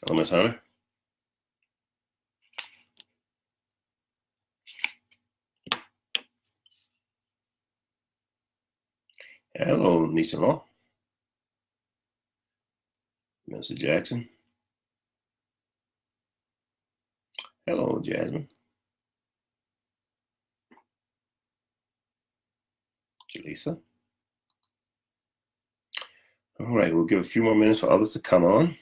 Hello, Miss Hunter. Hello, niece-in-law. Mr. Jackson. Hello, Jasmine. Lisa. All right, we'll give a few more minutes for others to come on.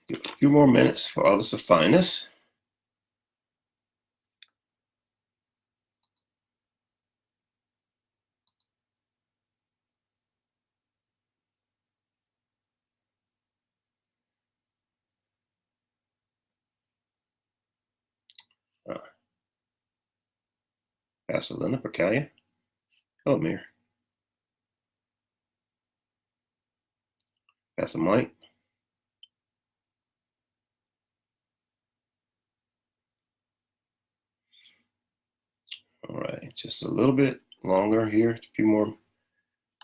Give a few more minutes for others to find us. Pastor Linda Percalia. Hello, Mayor. Pastor Mike. All right, just a little bit longer here, a few more,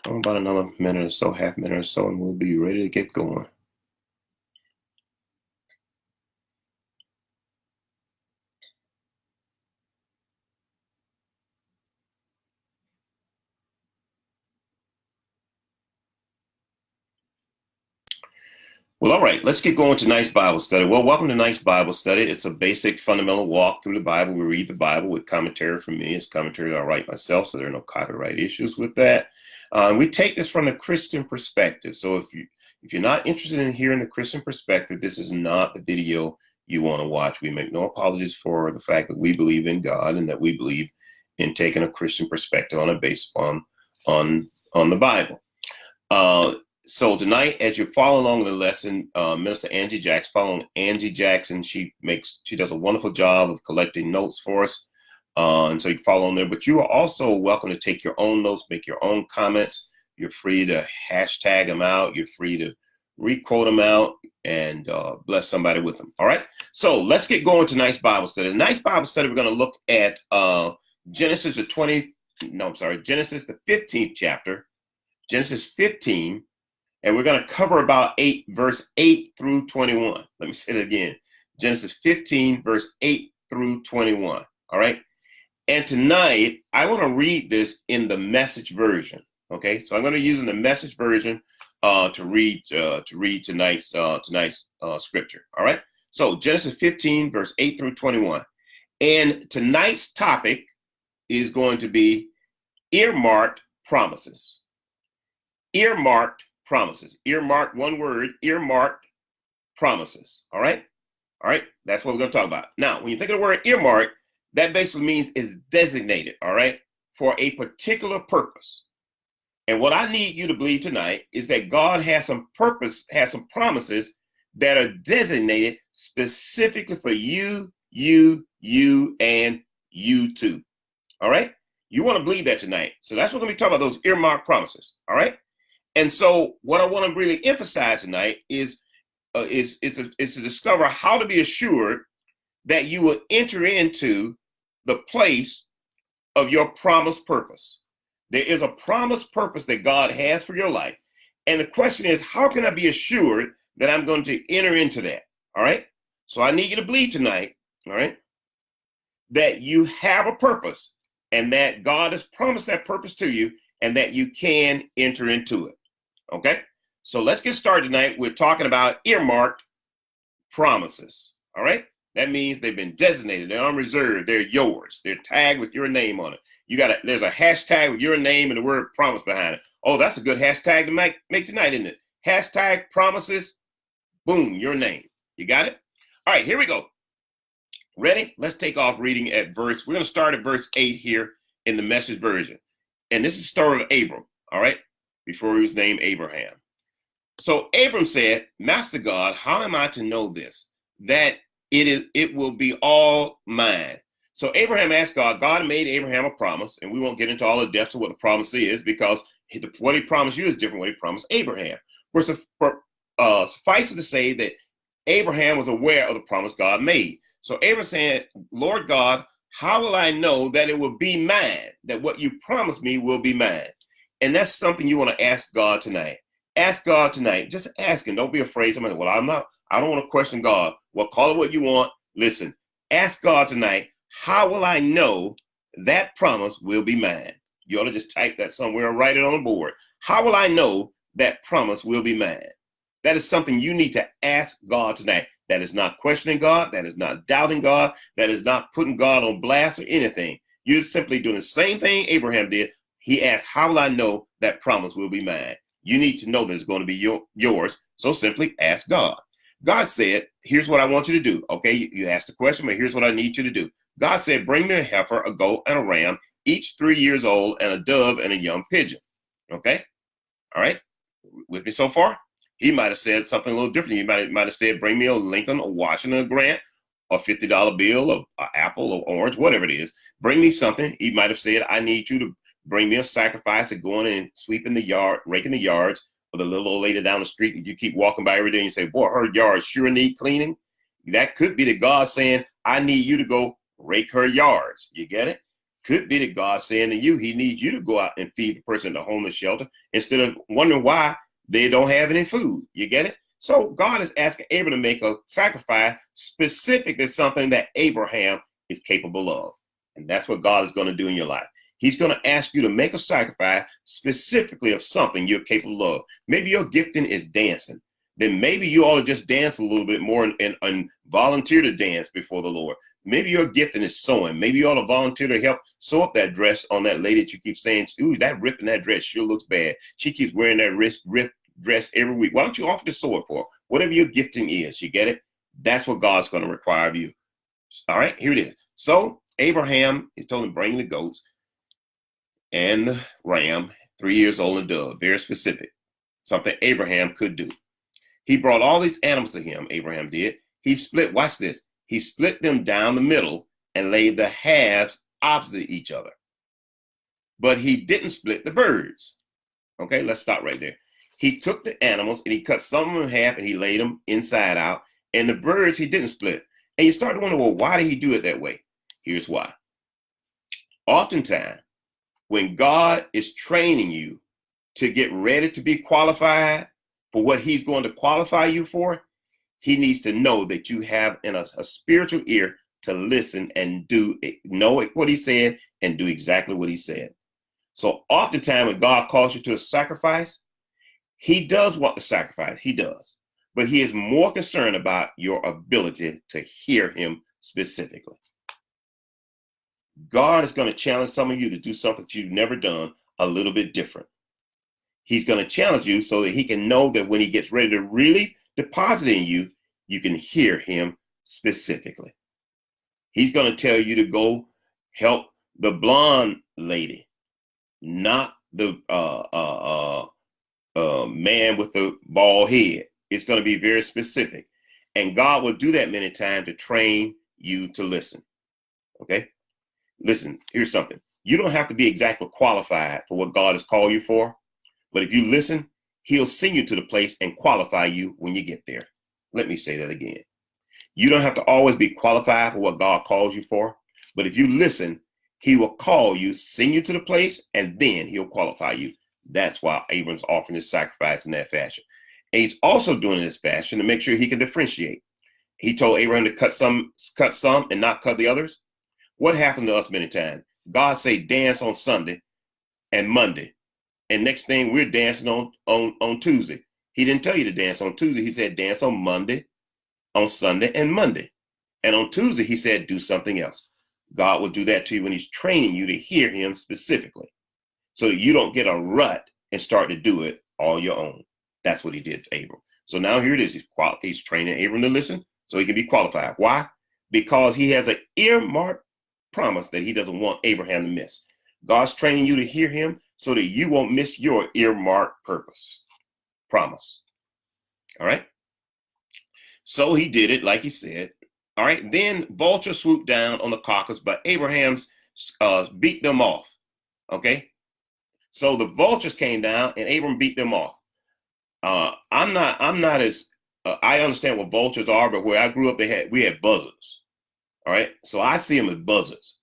about another minute or so, half minute or so, and we'll be ready to get going. Well, all right, let's get going to Tonight's Bible Study. Well, welcome to Tonight's Bible Study. It's a basic fundamental walk through the Bible. We read the Bible with commentary from me. It's commentary I write myself, so there are no copyright issues with that. We take this from the Christian perspective. So if you're not interested in hearing the Christian perspective, this is not the video you want to watch. We make no apologies for the fact that we believe in God and that we believe in taking a Christian perspective on it based on the Bible. So tonight, as you're following along with the lesson, Minister Angie Jackson, following Angie Jackson, she does a wonderful job of collecting notes for us. And so you can follow on there, but you are also welcome to take your own notes, make your own comments. You're free to hashtag them out. You're free to requote them out and bless somebody with them. All right. So let's get going to tonight's Bible study. Tonight's Bible study, we're going to look at Genesis, the 15th chapter, Genesis 15. And we're going to cover about verse 8 through 21. Let me say it again. Genesis 15, verse 8 through 21. All right. And tonight, I want to read this in the Message version. Okay. So I'm going to use in the Message version to read tonight's scripture. All right. So Genesis 15, verse 8 through 21. And tonight's topic is going to be earmarked promises. Earmarked promises. Earmarked, one word, earmarked promises. All right. All right. That's what we're going to talk about. Now, when you think of the word earmarked, that basically means is designated. All right. For a particular purpose. And what I need you to believe tonight is that God has some purpose, has some promises that are designated specifically for you, and you too. All right. You want to believe that tonight. So that's what we're going to be talking about, those earmarked promises. All right. And so what I want to really emphasize tonight is to discover how to be assured that you will enter into the place of your promised purpose. There is a promised purpose that God has for your life. And the question is, how can I be assured that I'm going to enter into that? All right. So I need you to believe tonight, all right, that you have a purpose and that God has promised that purpose to you and that you can enter into it. Okay, so let's get started tonight. We're talking about earmarked promises. All right, that means they've been designated, they're unreserved, they're yours, they're tagged with your name on it. There's a hashtag with your name and the word promise behind it. Oh, that's a good hashtag to make tonight, isn't it? Hashtag promises, boom, your name. You got it? All right, here we go. Ready? Let's take off reading we're going to start at verse 8 here in the Message version. And this is the story of Abram. All right. Before he was named Abraham. So Abram said, Master God, how am I to know this? That it will be all mine. So Abraham asked God, God made Abraham a promise, and we won't get into all the depths of what the promise is because what he promised you is different than what he promised Abraham. Suffice it to say that Abraham was aware of the promise God made. So Abraham said, Lord God, how will I know that it will be mine, that what you promised me will be mine? And that's something you want to ask God tonight. Ask God tonight. Just ask him. Don't be afraid. Somebody, well, I don't want to question God. Well, call it what you want. Listen, ask God tonight, how will I know that promise will be mine? You ought to just type that somewhere and write it on the board. How will I know that promise will be mine? That is something you need to ask God tonight. That is not questioning God. That is not doubting God. That is not putting God on blast or anything. You're simply doing the same thing Abraham did. He asked, how will I know that promise will be mine? You need to know that it's going to be yours. So simply ask God. God said, here's what I want you to do. Okay, you asked the question, but here's what I need you to do. God said, bring me a heifer, a goat, and a ram, each 3 years old, and a dove and a young pigeon. Okay, all right, with me so far? He might have said something a little different. He might have said, bring me a Lincoln, a Washington, a Grant, a $50 bill, an apple, or orange, whatever it is. Bring me something. He might have said, I need you to bring me a sacrifice of going and sweeping the yard, raking the yards for the little old lady down the street that you keep walking by every day and you say, boy, her yard sure need cleaning. That could be the God saying, I need you to go rake her yards. You get it? Could be the God saying to you, he needs you to go out and feed the person in the homeless shelter instead of wondering why they don't have any food. You get it? So God is asking Abraham to make a sacrifice specific to something that Abraham is capable of. And that's what God is going to do in your life. He's going to ask you to make a sacrifice specifically of something you're capable of. Maybe your gifting is dancing. Then maybe you ought to just dance a little bit more and volunteer to dance before the Lord. Maybe your gifting is sewing. Maybe you ought to volunteer to help sew up that dress on that lady that you keep saying, ooh, that rip in that dress sure looks bad. She keeps wearing that ripped dress every week. Why don't you offer to sew it for her? Whatever your gifting is, you get it? That's what God's going to require of you. All right, here it is. So Abraham is told him, bring the goats and the ram, 3 years old, and dove. Very specific. Something Abraham could do. He brought all these animals to him, Abraham did. He split, watch this. He split them down the middle and laid the halves opposite each other. But he didn't split the birds. Okay, let's stop right there. He took the animals and he cut some of them in half and he laid them inside out. And the birds he didn't split. And you start to wonder, well, why did he do it that way? Here's why. Oftentimes, when God is training you to get ready to be qualified for what he's going to qualify you for, he needs to know that you have a spiritual ear to listen and know what he said and do exactly what he said. So oftentimes when God calls you to a sacrifice, he does want the sacrifice. He does. But he is more concerned about your ability to hear him specifically. God is going to challenge some of you to do something that you've never done a little bit different. He's going to challenge you so that he can know that when he gets ready to really deposit in you, you can hear him specifically. He's going to tell you to go help the blonde lady, not the man with the bald head. It's going to be very specific. And God will do that many times to train you to listen. Okay? Listen, here's something. You don't have to be exactly qualified for what God has called you for. But if you listen, he'll send you to the place and qualify you when you get there. Let me say that again. You don't have to always be qualified for what God calls you for. But if you listen, he will call you, send you to the place, and then he'll qualify you. That's why Abram's offering his sacrifice in that fashion. And he's also doing it in this fashion to make sure he can differentiate. He told Abraham to cut some and not cut the others. What happened to us many times? God say dance on Sunday and Monday. And next thing we're dancing on Tuesday. He didn't tell you to dance on Tuesday. He said dance on Monday, on Sunday, and Monday. And on Tuesday, he said do something else. God will do that to you when he's training you to hear him specifically so that you don't get a rut and start to do it all your own. That's what he did to Abram. So now here it is. He's training Abram to listen so he can be qualified. Why? Because he has an earmarked promise that he doesn't want Abraham to miss. God's training you to hear him so that you won't miss your earmarked promise. All right. So he did it like he said. All right. Then vultures swooped down on the carcass, but Abraham's beat them off. Okay. So the vultures came down and Abram beat them off. I'm not as I understand what vultures are, but where I grew up, we had buzzards. All right. So I see them as buzzards.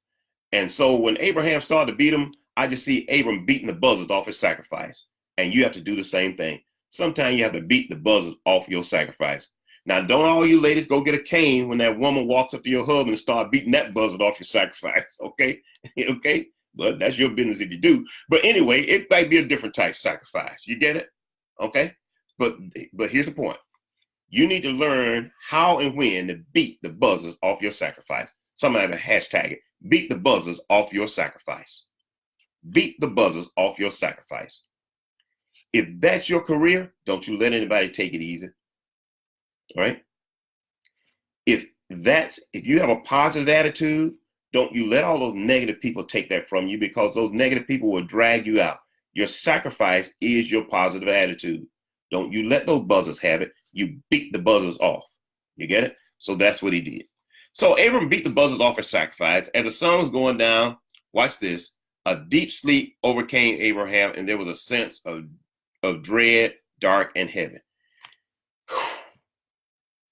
And so when Abraham started to beat him, I just see Abram beating the buzzards off his sacrifice. And you have to do the same thing. Sometimes you have to beat the buzzards off your sacrifice. Now, don't all you ladies go get a cane when that woman walks up to your husband and start beating that buzzard off your sacrifice, okay? Okay? But that's your business if you do. But anyway, it might be a different type of sacrifice. You get it? Okay? But here's the point. You need to learn how and when to beat the buzzards off your sacrifice. Somebody hashtag it. Beat the buzzards off your sacrifice. Beat the buzzards off your sacrifice. If that's your career, don't you let anybody take it easy. All right? If you have a positive attitude, don't you let all those negative people take that from you, because those negative people will drag you out. Your sacrifice is your positive attitude. Don't you let those buzzards have it. You beat the buzzards off. You get it? So that's what he did. So Abram beat the buzzards off his sacrifice. As the sun was going down, watch this, a deep sleep overcame Abraham, and there was a sense of dread, dark, and heavy.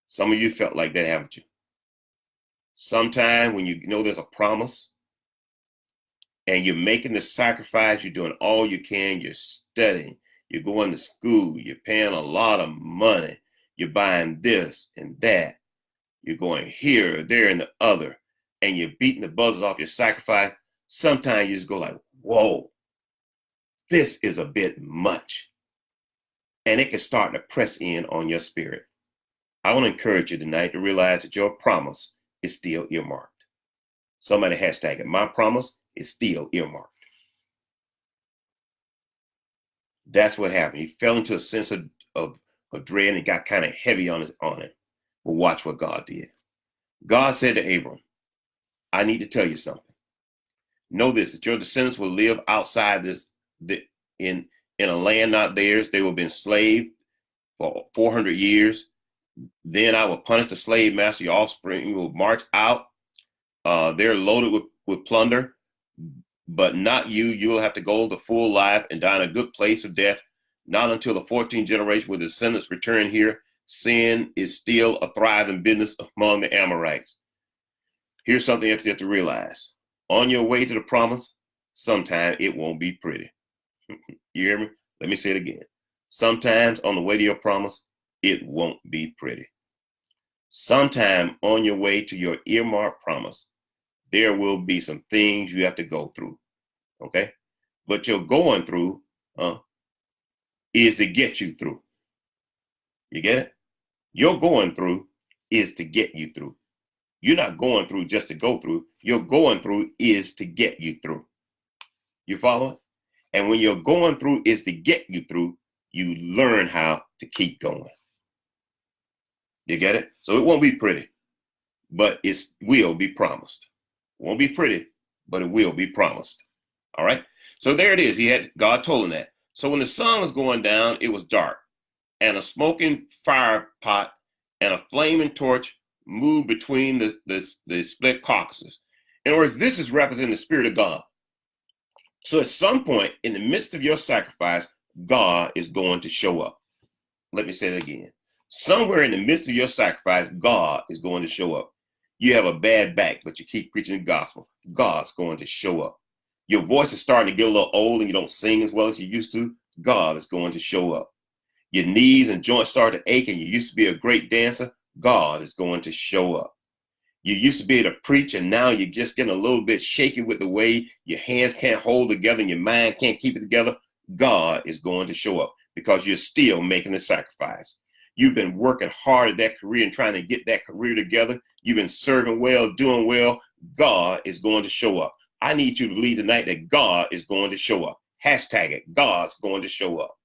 Some of you felt like that, haven't you? Sometime when you know there's a promise and you're making the sacrifice, you're doing all you can, you're studying, you're going to school, you're paying a lot of money, you're buying this and that, you're going here, there, and the other, and you're beating the buzzards off your sacrifice. Sometimes you just go like, whoa, this is a bit much. And it can start to press in on your spirit. I want to encourage you tonight to realize that your promise is still earmarked. Somebody hashtag it. My promise is still earmarked. That's what happened. He fell into a sense of dread, and it got kind of heavy on it. But watch what God did. God said to Abram, I need to tell you something. Know this, that your descendants will live outside in a land not theirs. They will be enslaved for 400 years. Then I will punish the slave master. Your offspring will march out. They're loaded with plunder, but not you. You will have to go the full life and die in a good place of death. Not until the 14th generation will the descendants return here. Sin is still a thriving business among the Amorites. Here's something you have to realize. On your way to the promise, sometimes it won't be pretty. You hear me? Let me say it again. Sometimes on the way to your promise, it won't be pretty. Sometime on your way to your earmarked promise, there will be some things you have to go through. Okay? But your going through is to get you through. You get it? Your going through is to get you through. You're not going through just to go through. Your going through is to get you through. You follow it? And when your going through is to get you through, you learn how to keep going. You get it? So it won't be pretty, but it will be promised. It won't be pretty, but it will be promised. All right? So there it is. God told him that. So when the sun was going down, it was dark, and a smoking fire pot and a flaming torch moved between the split carcasses. In other words, this is representing the Spirit of God. So at some point in the midst of your sacrifice, God is going to show up. Let me say it again. Somewhere in the midst of your sacrifice, God is going to show up. You have a bad back, but you keep preaching the gospel. God's going to show up. Your voice is starting to get a little old and you don't sing as well as you used to. God is going to show up. Your knees and joints start to ache and you used to be a great dancer. God is going to show up. You used to be able to preach and now you're just getting a little bit shaky with the way your hands can't hold together and your mind can't keep it together. God is going to show up because you're still making a sacrifice. You've been working hard at that career and trying to get that career together. You've been serving well, doing well. God is going to show up. I need you to believe tonight that God is going to show up. Hashtag it. God's going to show up.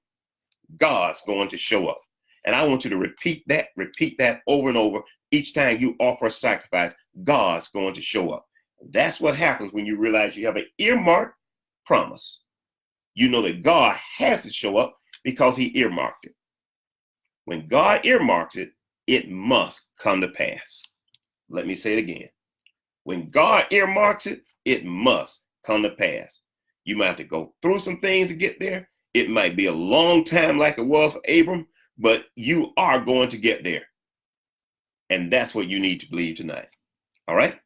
God's going to show up. And I want you to repeat that over and over. Each time you offer a sacrifice, God's going to show up. That's what happens when you realize you have an earmarked promise. You know that God has to show up because he earmarked it. When God earmarks it, it must come to pass. Let me say it again. When God earmarks it, it must come to pass. You might have to go through some things to get there. It might be a long time like it was for Abram, but you are going to get there. And that's what you need to believe tonight. All right?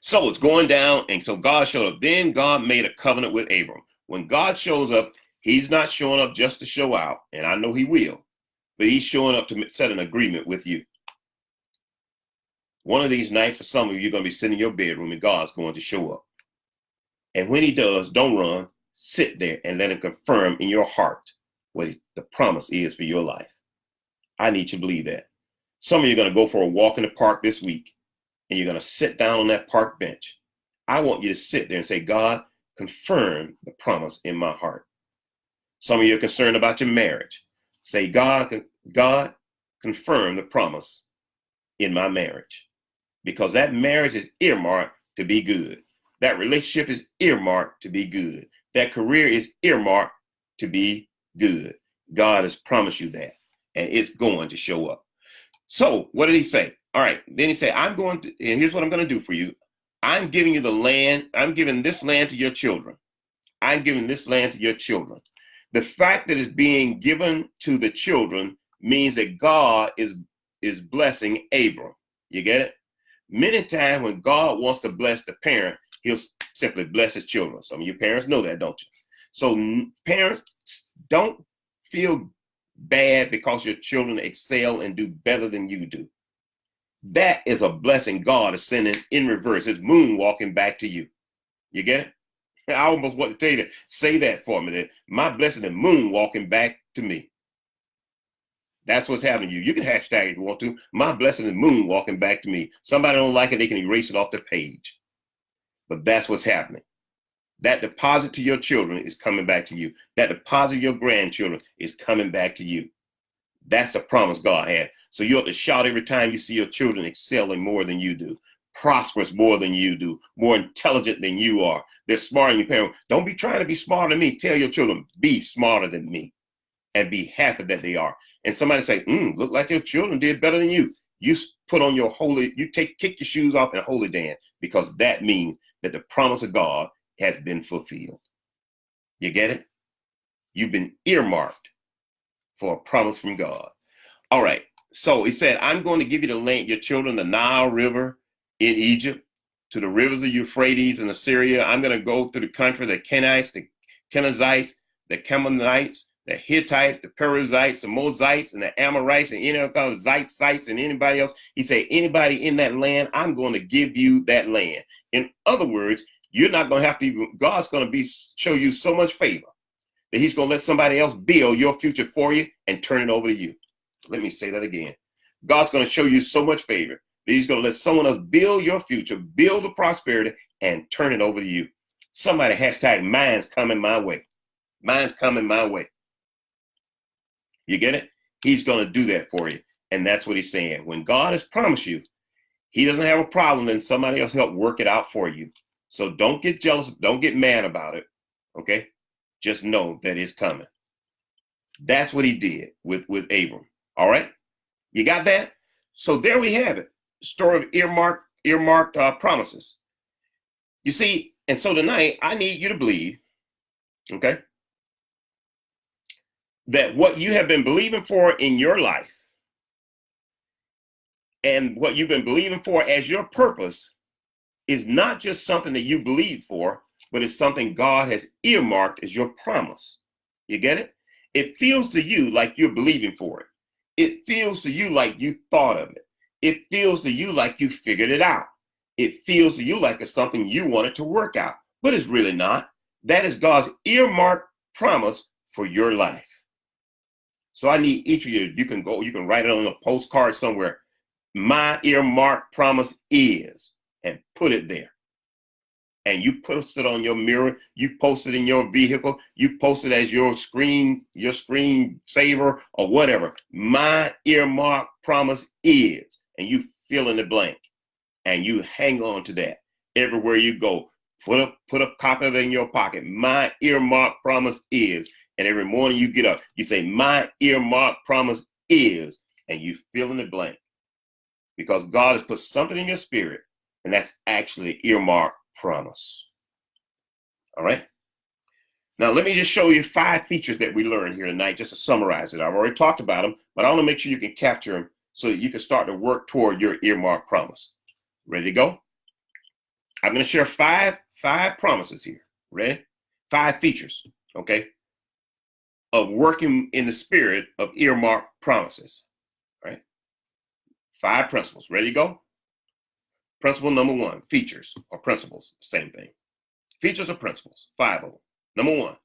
So it's going down. And so God showed up. Then God made a covenant with Abram. When God shows up, he's not showing up just to show out. And I know he will. But he's showing up to set an agreement with you. One of these nights, for some of you, you're going to be sitting in your bedroom and God's going to show up. And when he does, don't run. Sit there and let him confirm in your heart what the promise is for your life. I need you to believe that. Some of you are going to go for a walk in the park this week, and you're going to sit down on that park bench. I want you to sit there and say, God, confirm the promise in my heart. Some of you are concerned about your marriage. Say, God, confirm the promise in my marriage. Because that marriage is earmarked to be good. That relationship is earmarked to be good. That career is earmarked to be good. God has promised you that, and it's going to show up. So what did he say? All right. Then he said, I'm going to, and here's what I'm going to do for you. I'm giving you the land. I'm giving this land to your children. I'm giving this land to your children. The fact that it's being given to the children means that God is blessing Abram. You get it? Many times when God wants to bless the parent, he'll simply bless his children. Some of you parents know that, don't you? So parents, don't feel bad because your children excel and do better than you do. That is a blessing God is sending in reverse. It's moon walking back to you. You get it? I almost want to tell you to say that for me. That my blessing is moon walking back to me. That's what's happening to you. You can hashtag if you want to. My blessing is moon walking back to me. Somebody don't like it, they can erase it off the page. But that's what's happening. That deposit to your children is coming back to you. That deposit to your grandchildren is coming back to you. That's the promise God had. So you ought to shout every time you see your children excelling more than you do, prosperous more than you do, more intelligent than you are. They're smarter than your parents. Don't be trying to be smarter than me. Tell your children, be smarter than me, and be happy that they are. And somebody say, look like your children did better than you. You put on your kick your shoes off and holy dance, because that means that the promise of God has been fulfilled. You get it? You've been earmarked for a promise from God. All right. So he said, I'm going to give you the land, your children, the Nile River in Egypt, to the rivers of Euphrates and Assyria. I'm going to go through the country, the Kenites, the Kenizzites, the Canaanites, the Hittites, the Perizzites, the Moabites, and the Amorites, and any of those Zeitzites and anybody else. He said, anybody in that land, I'm going to give you that land. In other words, you're not going to have to even, God's going to show you so much favor that he's going to let somebody else build your future for you and turn it over to you. Let me say that again. God's going to show you so much favor that he's going to let someone else build your future, build the prosperity, and turn it over to you. Somebody hashtag, mine's coming my way. Mine's coming my way. You get it? He's going to do that for you. And that's what he's saying. When God has promised you, he doesn't have a problem, then somebody else help work it out for you. So don't get jealous. Don't get mad about it. Okay? Just know that it's coming. That's what he did with Abram. All right? You got that? So there we have it. Story of earmarked promises. You see, and so tonight, I need you to believe, okay, that what you have been believing for in your life and what you've been believing for as your purpose is not just something that you believe for, but it's something God has earmarked as your promise. You get it? It feels to you like you're believing for it. It feels to you like you thought of it. It feels to you like you figured it out. It feels to you like it's something you wanted to work out, but it's really not. That is God's earmarked promise for your life. So I need each of you, you can write it on a postcard somewhere. My earmarked promise is, and put it there. And you post it on your mirror, you post it in your vehicle, you post it as your screen saver or whatever. My earmarked promise is, and you fill in the blank and you hang on to that everywhere you go. Put a copy of it in your pocket. My earmarked promise is. And every morning you get up, you say, my earmarked promise is, and you fill in the blank. Because God has put something in your spirit, and that's actually earmarked promise. All right? Now, let me just show you 5 features that we learned here tonight, just to summarize it. I've already talked about them, but I want to make sure you can capture them so that you can start to work toward your earmarked promise. Ready to go? I'm going to share five promises here. Ready? 5 features, okay, of working in the spirit of earmarked promises. Right? 5 principles. Ready to go? Principle number 1, features or principles, same thing. Features or principles, 5 of them. Number 1,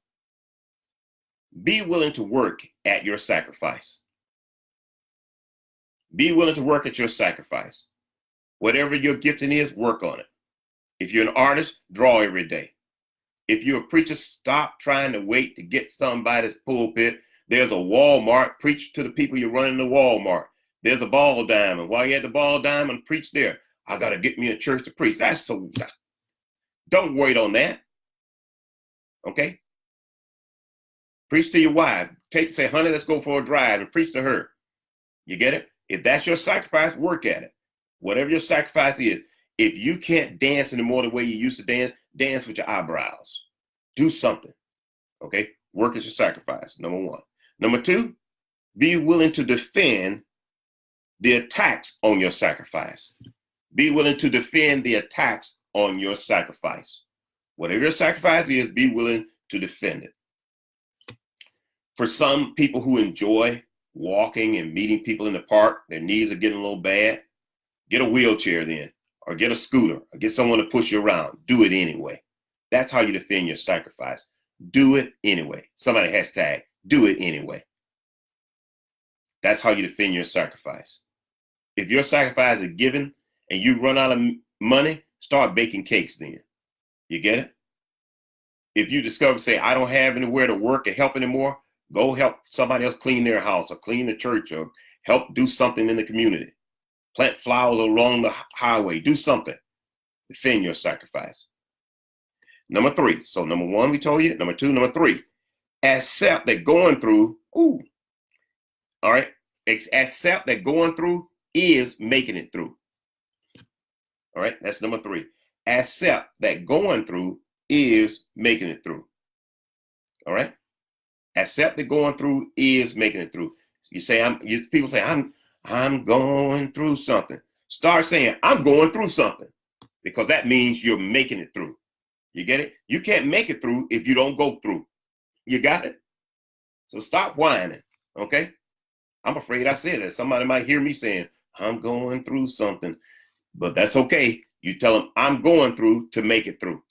be willing to work at your sacrifice. Be willing to work at your sacrifice. Whatever your gifting is, work on it. If you're an artist, draw every day. If you're a preacher, stop trying to wait to get somebody's pulpit. There's a Walmart, preach to the people you're running to Walmart. There's a ball diamond. While you're at the ball diamond, preach there. I got to get me a church to preach. Don't wait on that. Okay? Preach to your wife. Say, honey, let's go for a drive, and preach to her. You get it? If that's your sacrifice, work at it. Whatever your sacrifice is. If you can't dance anymore the way you used to dance, dance with your eyebrows. Do something. Okay? Work as your sacrifice, number 1. Number 2, be willing to defend the attacks on your sacrifice. Be willing to defend the attacks on your sacrifice. Whatever your sacrifice is, be willing to defend it. For some people who enjoy walking and meeting people in the park, their knees are getting a little bad, get a wheelchair then, or get a scooter, or get someone to push you around. Do it anyway. That's how you defend your sacrifice. Do it anyway. Somebody hashtag, do it anyway. That's how you defend your sacrifice. If your sacrifice is given and you run out of money, start baking cakes then. You get it? If you discover, say, I don't have anywhere to work or help anymore, go help somebody else clean their house or clean the church or help do something in the community. Plant flowers along the highway. Do something. Defend your sacrifice. Number 3. So number 1, we told you. Number 2, number 3. Accept that going through, all right. Accept that going through is making it through. All right. That's number 3. Accept that going through is making it through. All right. Accept that going through is making it through. People say, I'm going through something. Start saying, I'm going through something, because that means you're making it through. You get it? You can't make it through if you don't go through. You got it? So stop whining, okay? I'm afraid I said that. Somebody might hear me saying, I'm going through something, but that's okay. You tell them, I'm going through to make it through.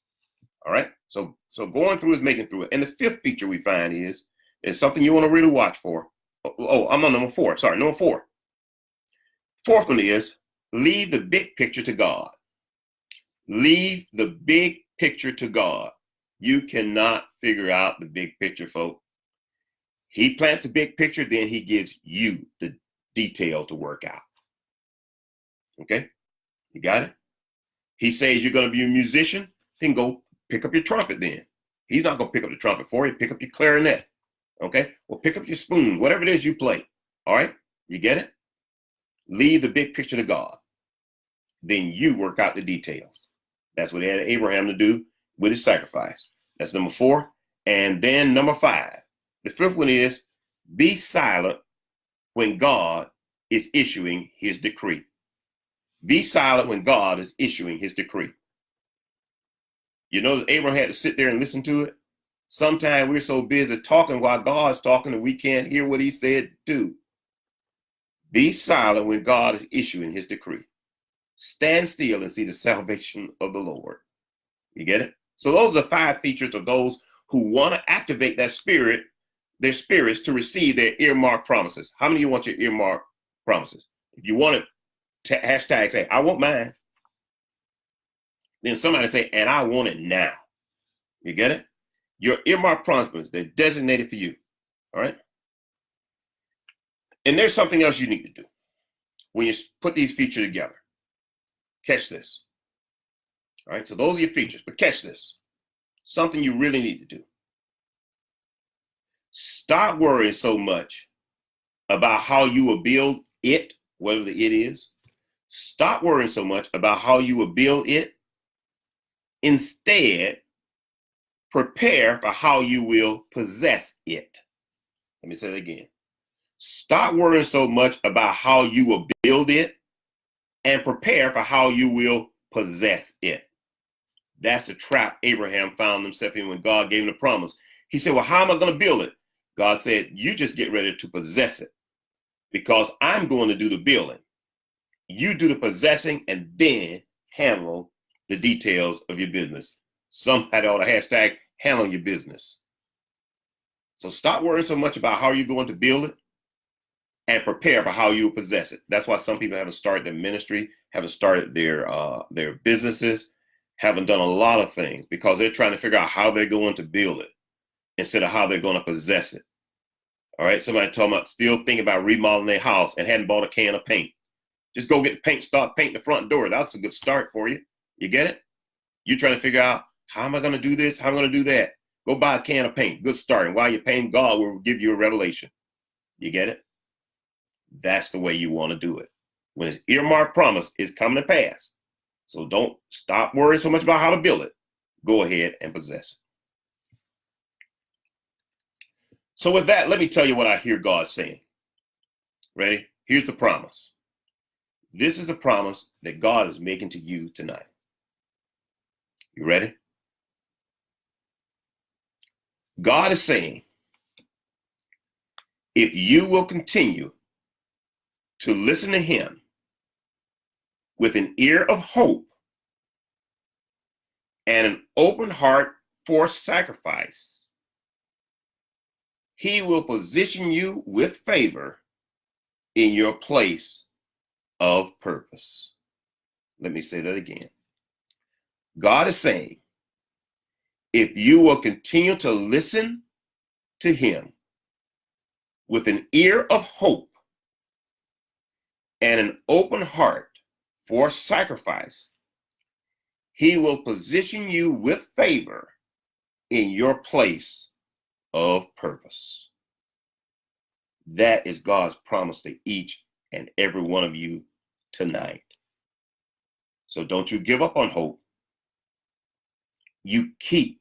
All right? So going through is making through it. And the 5th feature we find is something you want to really watch for. I'm on number 4. Sorry, number 4. 4th one is leave the big picture to God. Leave the big picture to God. You cannot figure out the big picture, folks. He plants the big picture, then he gives you the detail to work out. Okay? You got it? He says you're going to be a musician, then go pick up your trumpet then. He's not going to pick up the trumpet for you. Pick up your clarinet. Okay? Well, pick up your spoon, whatever it is you play. All right? You get it? Leave the big picture to God. Then you work out the details. That's what he had Abraham to do with his sacrifice. That's number 4. And then number 5. The 5th one is be silent when God is issuing his decree. Be silent when God is issuing his decree. You know that Abraham had to sit there and listen to it? Sometimes we're so busy talking while God's talking that we can't hear what he said do. Be silent when God is issuing his decree. Stand still and see the salvation of the Lord. You get it? So those are the 5 features of those who want to activate that spirit, their spirits, to receive their earmarked promises. How many of you want your earmarked promises? If you want it, hashtag say, I want mine. Then somebody say, and I want it now. You get it? Your earmarked promises, they're designated for you. All right? And there's something else you need to do when you put these features together. Catch this. All right, so those are your features, but catch this. Something you really need to do. Stop worrying so much about how you will build it, whatever the it is. Stop worrying so much about how you will build it. Instead, prepare for how you will possess it. Let me say that again. Stop worrying so much about how you will build it and prepare for how you will possess it. That's the trap Abraham found himself in when God gave him the promise. He said, well, how am I going to build it? God said, you just get ready to possess it, because I'm going to do the building. You do the possessing and then handle the details of your business. Somebody ought to hashtag handle your business. So stop worrying so much about how you're going to build it and prepare for how you possess it. That's why some people haven't started their ministry, haven't started their businesses, haven't done a lot of things, because they're trying to figure out how they're going to build it instead of how they're going to possess it. All right, somebody told me still thinking about remodeling their house and hadn't bought a can of paint. Just go get paint, start painting the front door. That's a good start for you. You get it? You're trying to figure out, how am I going to do this? How am I going to do that? Go buy a can of paint. Good start. And while you're painting, God will give you a revelation. You get it? That's the way you want to do it. When his earmarked promise is coming to pass. So don't stop worrying so much about how to build it. Go ahead and possess it. So with that, let me tell you what I hear God saying. Ready? Here's the promise. This is the promise that God is making to you tonight. You ready? God is saying, if you will continue to listen to him with an ear of hope and an open heart for sacrifice, he will position you with favor in your place of purpose. Let me say that again. God is saying, if you will continue to listen to him with an ear of hope and an open heart for sacrifice, he will position you with favor in your place of purpose. That is God's promise to each and every one of you tonight. So don't you give up on hope. You keep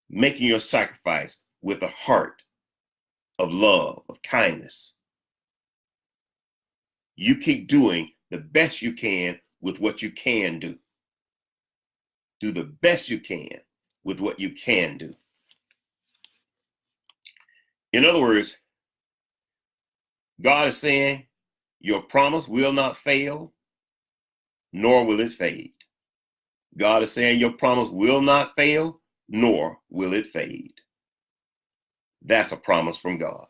making your sacrifice with a heart of love, of kindness. You keep doing the best you can with what you can do. Do the best you can with what you can do. In other words, God is saying your promise will not fail, nor will it fade. God is saying your promise will not fail, nor will it fade. That's a promise from God.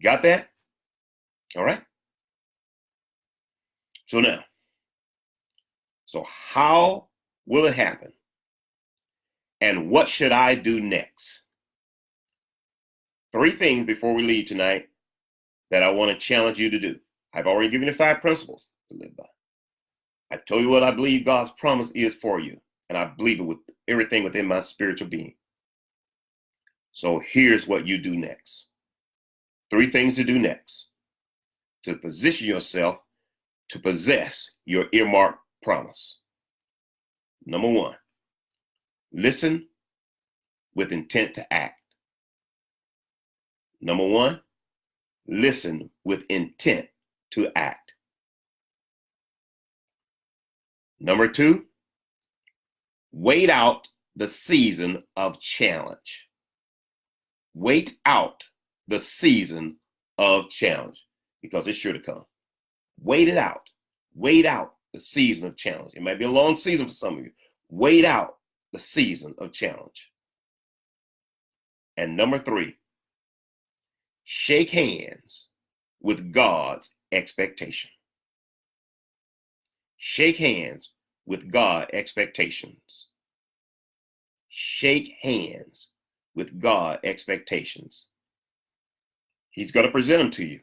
Got that? All right. So how will it happen? And what should I do next? 3 things before we leave tonight that I want to challenge you to do. I've already given you 5 principles to live by. I told you what I believe God's promise is for you, and I believe it with everything within my spiritual being. So here's what you do next. 3 things to do next to position yourself to possess your earmarked promise. Number 1, listen with intent to act. Number 1, listen with intent to act. Number 2, wait out the season of challenge. Wait out the season of challenge, because it's sure to come. Wait it out. Wait out the season of challenge. It might be a long season for some of you. Wait out the season of challenge. And number 3, shake hands with God's expectation. Shake hands with God's expectations. Shake hands with God's expectations. He's going to present them to you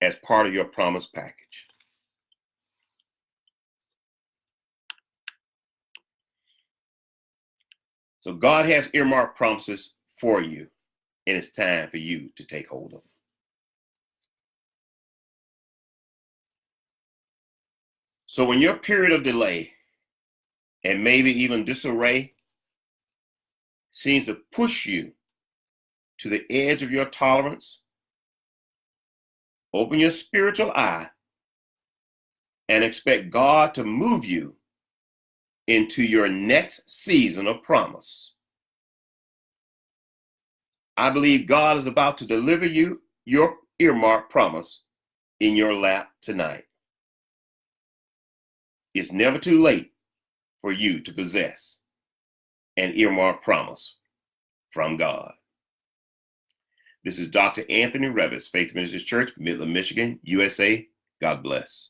as part of your promise package. So God has earmarked promises for you, and it's time for you to take hold of them. So when your period of delay and maybe even disarray seems to push you to the edge of your tolerance, open your spiritual eye and expect God to move you into your next season of promise. I believe God is about to deliver you your earmarked promise in your lap tonight. It's never too late for you to possess an earmarked promise from God. This is Dr. Anthony Revis, Faith Ministries Church, Midland, Michigan, USA. God bless.